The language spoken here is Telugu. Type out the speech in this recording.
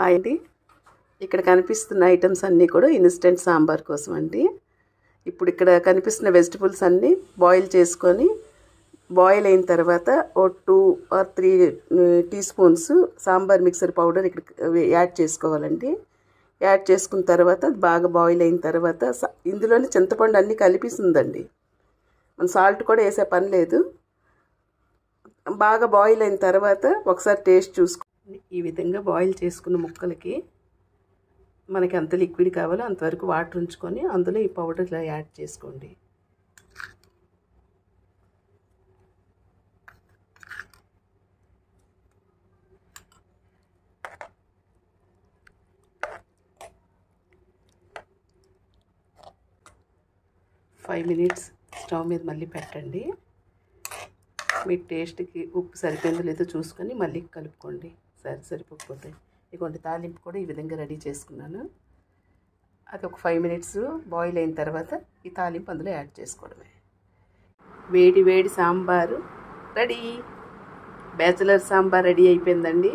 హాయ్ అండి. ఇక్కడ కనిపిస్తున్న ఐటమ్స్ అన్నీ కూడా ఇన్స్టెంట్ సాంబార్ కోసం అండి. ఇప్పుడు ఇక్కడ కనిపిస్తున్న వెజిటబుల్స్ అన్నీ బాయిల్ చేసుకొని బాయిల్ అయిన తర్వాత ఓ 2 or 3 teaspoons sambar mixer powder ఇక్కడ యాడ్ చేసుకోవాలండి. యాడ్ చేసుకున్న తర్వాత బాగా బాయిల్ అయిన తర్వాత ఇందులోనే చింతపండు అన్నీ కలిపిస్తుందండి. మనం సాల్ట్ కూడా వేసే పని లేదు. బాగా బాయిల్ అయిన తర్వాత ఒకసారి టేస్ట్ చూసుకోండి. ఈ విధంగా బాయిల్ చేసుకున్న ముక్కలకి మనకి ఎంత లిక్విడ్ కావాలో అంతవరకు వాటర్ ఉంచుకొని అందులో ఈ పౌడర్ ఇలా యాడ్ చేసుకోండి. ఫైవ్ మినిట్స్ స్టవ్ మీద మళ్ళీ పెట్టండి. మీ టేస్ట్కి ఉప్పు సరిపోయిందో లేదో చూసుకొని మళ్ళీ కలుపుకోండి. సరిపోకపోతే ఇటువంటి తాలింపు కూడా ఈ విధంగా రెడీ చేసుకున్నాను. అది ఒక 5 మినిట్స్ బాయిల్ అయిన తర్వాత ఈ తాలింపు అందులో యాడ్ చేసుకోవడమే. వేడి వేడి sambar ready. Bachelor sambar ready అయిపోయిందండి.